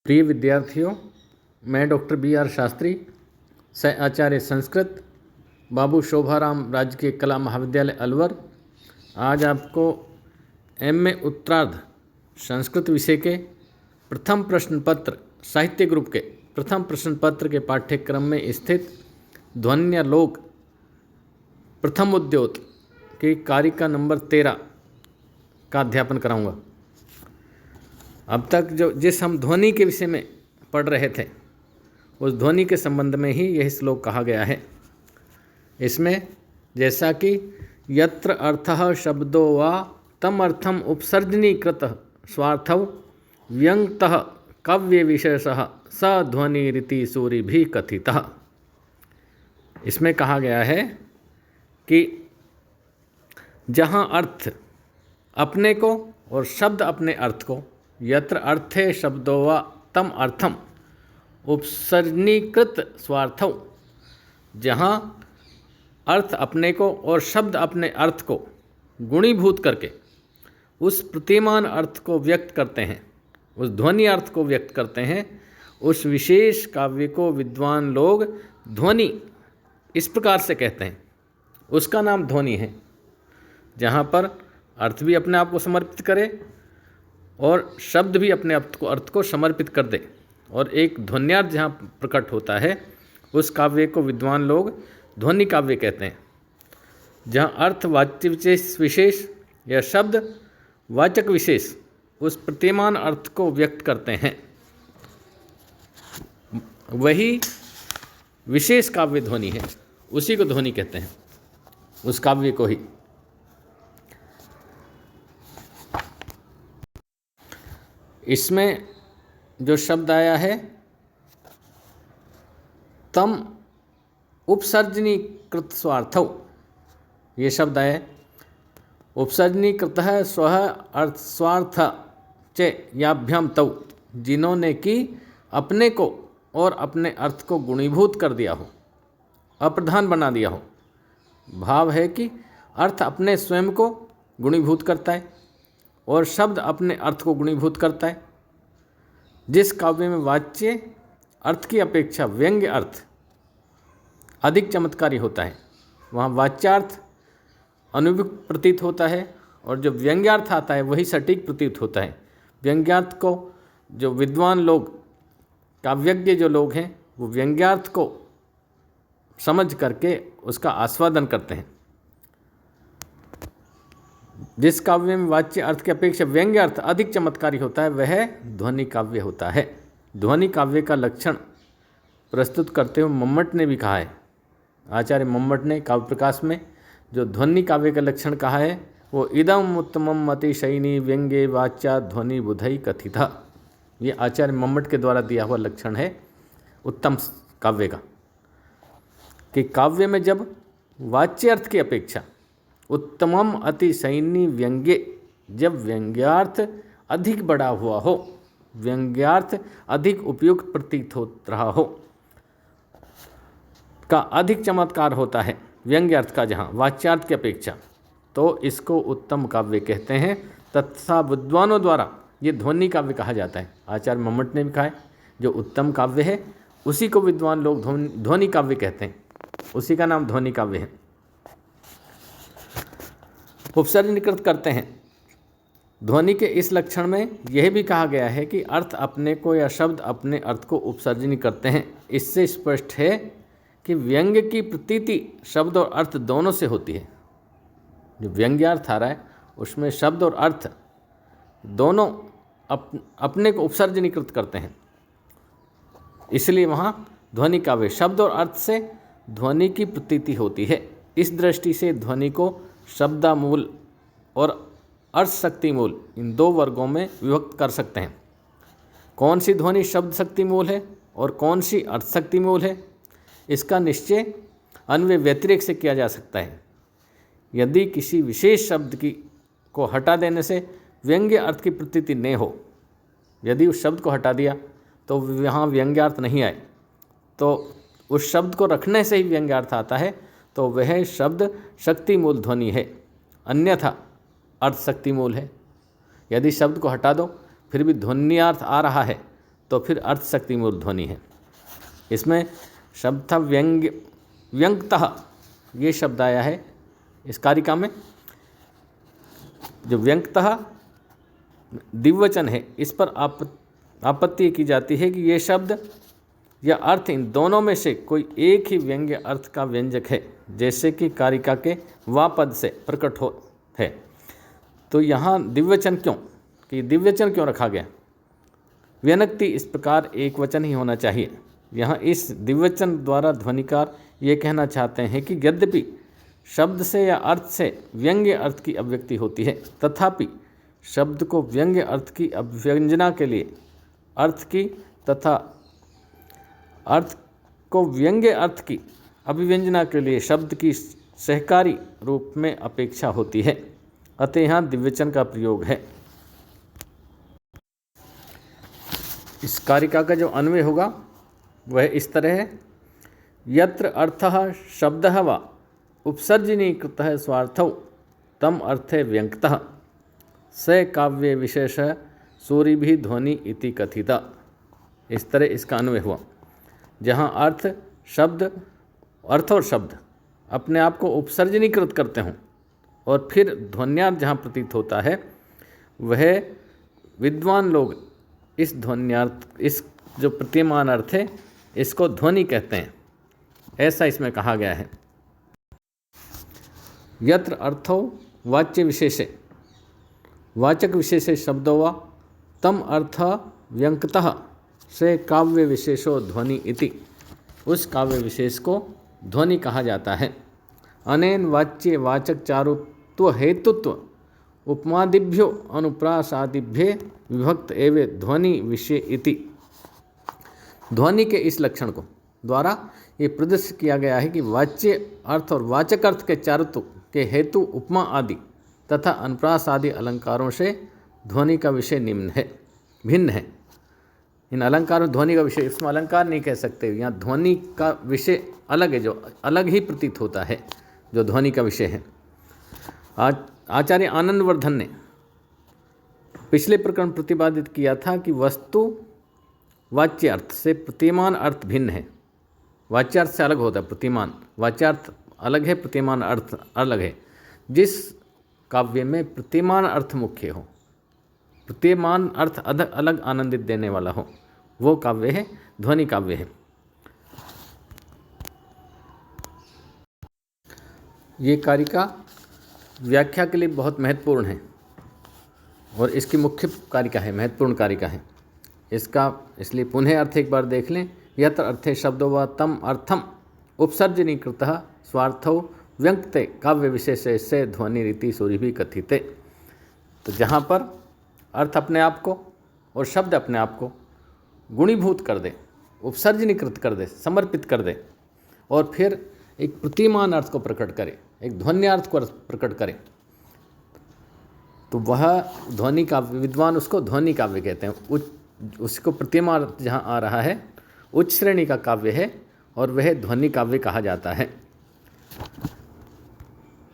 प्रिय विद्यार्थियों, मैं डॉक्टर B.R. शास्त्री, सह आचार्य संस्कृत, बाबू शोभाराम राजकीय कला महाविद्यालय अलवर, आज आपको M.A. उत्तरार्ध संस्कृत विषय के प्रथम प्रश्न पत्र साहित्य ग्रुप के प्रथम प्रश्न पत्र के पाठ्यक्रम में स्थित ध्वन्यालोक प्रथम उद्योत की कारिका नंबर 13 का अध्यापन कराऊंगा। अब तक जिस हम ध्वनि के विषय में पढ़ रहे थे, उस ध्वनि के संबंध में ही यह श्लोक कहा गया है। इसमें जैसा कि यत्र अर्थः शब्दो वा तम अर्थम उपसर्जनीकृत स्वार्थौ व्यंगतः काव्य विशेषः स ध्वनि रीति सूरि भी कथितः। इसमें कहा गया है कि जहाँ अर्थ अपने को और शब्द अपने अर्थ को, यत्र अर्थे शब्दो वा तम अर्थम उपसर्जनीकृत स्वार्थौ, जहाँ अर्थ अपने को और शब्द अपने अर्थ को गुणीभूत करके उस प्रतिमान अर्थ को व्यक्त करते हैं, उस ध्वनि अर्थ को व्यक्त करते हैं, उस विशेष काव्य को विद्वान लोग ध्वनि इस प्रकार से कहते हैं। उसका नाम ध्वनि है, जहाँ पर अर्थ भी अपने आप को समर्पित करे और शब्द भी अपने अर्थ को समर्पित कर दे, और एक ध्वन्यार्थ जहाँ प्रकट होता है, उस काव्य को विद्वान लोग ध्वनि काव्य कहते हैं। जहाँ अर्थ वाच्य विशेष या शब्द वाचक विशेष उस प्रतिमान अर्थ को व्यक्त करते हैं, वही विशेष काव्य ध्वनि है, उसी को ध्वनि कहते हैं, उस काव्य को ही। इसमें जो शब्द आया है तम उपसर्जनीकृत स्वार्थौ, ये शब्द आए उपसर्जनीकृत है स्वः अर्थ स्वार्थ चे याभ्याम तौ, जिन्होंने कि अपने को और अपने अर्थ को गुणीभूत कर दिया हो, अप्रधान बना दिया हो। भाव है कि अर्थ अपने स्वयं को गुणीभूत करता है और शब्द अपने अर्थ को गुणीभूत करता है। जिस काव्य में वाच्य अर्थ की अपेक्षा व्यंग्य अर्थ अधिक चमत्कारी होता है, वहाँ वाच्यार्थ अनुपयुक्त प्रतीत होता है, और जो व्यंग्यार्थ आता है वही सटीक प्रतीत होता है। व्यंग्यार्थ को जो विद्वान लोग, काव्यज्ञ जो लोग हैं, वो व्यंग्यार्थ को समझ करके उसका आस्वादन करते हैं। जिस काव्य में वाच्य अर्थ की अपेक्षा व्यंग्य अर्थ अधिक चमत्कारी होता है, वह ध्वनि काव्य होता है। ध्वनि काव्य का लक्षण प्रस्तुत करते हुए मम्मट ने भी कहा है, आचार्य मम्मट ने काव्य प्रकाश में जो ध्वनि काव्य का लक्षण कहा है, वो इदम उत्तमम अतिशयिनी व्यंग्ये वाच्या ध्वनि बुधई कथिता। ये आचार्य मम्मट के द्वारा दिया हुआ लक्षण है उत्तम काव्य का, कि काव्य में जब वाच्य अर्थ की अपेक्षा उत्तमम अतिशयिनी व्यंग्य, जब व्यंग्यार्थ अधिक बड़ा हुआ हो, व्यंग्यार्थ अधिक उपयुक्त प्रतीत हो रहा हो, का अधिक चमत्कार होता है व्यंग्यार्थ का जहाँ वाच्यार्थ की अपेक्षा, तो इसको उत्तम काव्य कहते हैं। तथा विद्वानों द्वारा ये ध्वनि काव्य कहा जाता है। आचार्य मम्मट ने भी कहा है, जो उत्तम काव्य है उसी को विद्वान लोग ध्वनि काव्य कहते हैं, उसी का नाम ध्वनि काव्य है। उपसर्जनीकृत करते हैं। ध्वनि के इस लक्षण में यह भी कहा गया है कि अर्थ अपने को या शब्द अपने अर्थ को उपसर्जनी करते हैं। इससे स्पष्ट है कि व्यंग्य की प्रतीति शब्द और अर्थ दोनों से होती है। जो व्यंग्यार्थ आ रहा है उसमें शब्द और अर्थ दोनों अपने को उपसर्जनीकृत करते हैं, इसलिए वहाँ ध्वनि काव्य शब्द और अर्थ से ध्वनि की प्रतीति होती है। इस दृष्टि से ध्वनि को शब्दामूल और अर्थ शक्ति मूल, इन दो वर्गों में विभक्त कर सकते हैं। कौन सी ध्वनि शब्द शक्ति मूल है और कौन सी अर्थ शक्ति मूल है, इसका निश्चय अन्वय व्यतिरेक से किया जा सकता है। यदि किसी विशेष शब्द को हटा देने से व्यंग्य अर्थ की प्रतीति न हो, यदि उस शब्द को हटा दिया तो वहाँ व्यंग्यार्थ नहीं आए, तो उस शब्द को रखने से ही व्यंग्यार्थ आता है, तो वह शब्द शक्ति मूल ध्वनि है, अन्यथा अर्थ शक्ति मूल है। यदि शब्द को हटा दो फिर भी ध्वन्यार्थ आ रहा है, तो फिर अर्थ शक्ति मूल ध्वनि है। इसमें शब्द था व्यंग्यतः, ये शब्द आया है इस कारिका में। जो व्यंग्यतः द्विवचन है, इस पर आपत्ति की जाती है कि ये शब्द या अर्थ इन दोनों में से कोई एक ही व्यंग्य अर्थ का व्यंजक है, जैसे कि कारिका के वा पद से प्रकट हो है। तो यहाँ द्विवचन क्यों, कि द्विवचन क्यों रखा गया? व्यनक्ति इस प्रकार एक वचन ही होना चाहिए। यहाँ इस द्विवचन द्वारा ध्वनिकार ये कहना चाहते हैं कि यद्यपि शब्द से या अर्थ से व्यंग्य अर्थ की अभिव्यक्ति होती है, तथापि शब्द को व्यंग्य अर्थ की अभिव्यंजना के लिए अर्थ की तथा अर्थ को व्यंग्य अर्थ की अभिव्यंजना के लिए शब्द की सहकारी रूप में अपेक्षा होती है। अतः यहाँ द्विवचन का प्रयोग है। इस कारिका का जो अन्वय होगा वह इस तरह है। यत्र अर्थः शब्दः वा उपसर्जनीकृतः स्वार्थौ तम अर्थे व्यंक्तः स काव्य विशेष सूरिभिः ध्वनि इति कथिता। इस तरह इसका अन्वय हुआ, जहाँ अर्थ और शब्द अपने आप को उपसर्जनीकृत करते हों और फिर ध्वन्यार्थ जहाँ प्रतीत होता है, वह विद्वान लोग इस ध्वन्यार्थ, इस जो प्रतीयमान अर्थ है, इसको ध्वनि कहते हैं। ऐसा इसमें कहा गया है। यत्र अर्थो वाच्य विशेषे वाचक विशेषे शब्दो वा तम अर्थ व्यंक्तः से काव्य विशेषो ध्वनि इति। उस काव्य विशेष को ध्वनि कहा जाता है। अनेन वाच्य वाचक चारुत्व हेतुत्व उपमादिभ्यो अनुप्रासादिभ्ये विभक्त एवे ध्वनि विषय इति। ध्वनि के इस लक्षण को द्वारा ये प्रदर्शित किया गया है कि वाच्य अर्थ और वाचक अर्थ के चारुत्व के हेतु उपमा आदि तथा अनुप्रास आदि अलंकारों से ध्वनि का विषय भिन्न है। इन अलंकारों ध्वनि का विषय, इसमें अलंकार नहीं कह सकते, यहाँ ध्वनि का विषय अलग है, जो अलग ही प्रतीत होता है, जो ध्वनि का विषय है। आचार्य आनंदवर्धन ने पिछले प्रकरण प्रतिपादित किया था कि वस्तु वाच्य अर्थ से प्रतीयमान अर्थ भिन्न है। वाच्यार्थ से अलग होता है प्रतीयमान, वाच्यार्थ अलग है, प्रतीयमान अर्थ अलग है। जिस काव्य में प्रतीयमान अर्थ मुख्य हो, प्रतीयमान अर्थ अलग आनंदित देने वाला हो, वो काव्य है ध्वनि काव्य है। ये कारिका व्याख्या के लिए बहुत महत्वपूर्ण है और इसकी मुख्य कारिका है, महत्वपूर्ण कारिका है। इसका इसलिए पुनः अर्थ एक बार देख लें। यत्र अर्थे शब्दो वा तम अर्थम उपसर्जनीकृतः स्वार्थौ व्यंक्ते काव्य विशेषे से ध्वनि रीति सूरिभिः कथिते। तो जहाँ पर अर्थ अपने आप को और शब्द अपने आप को गुणीभूत कर दे, उपसर्जनीकृत कर दे, समर्पित कर दे, और फिर एक प्रतीयमान अर्थ को प्रकट करे, एक ध्वन्यार्थ को प्रकट करे, तो वह ध्वनि काव्य, विद्वान उसको ध्वनि काव्य कहते हैं। उसको प्रतीयमान अर्थ जहाँ आ रहा है, उच्च श्रेणी का काव्य है और वह ध्वनि काव्य कहा जाता है।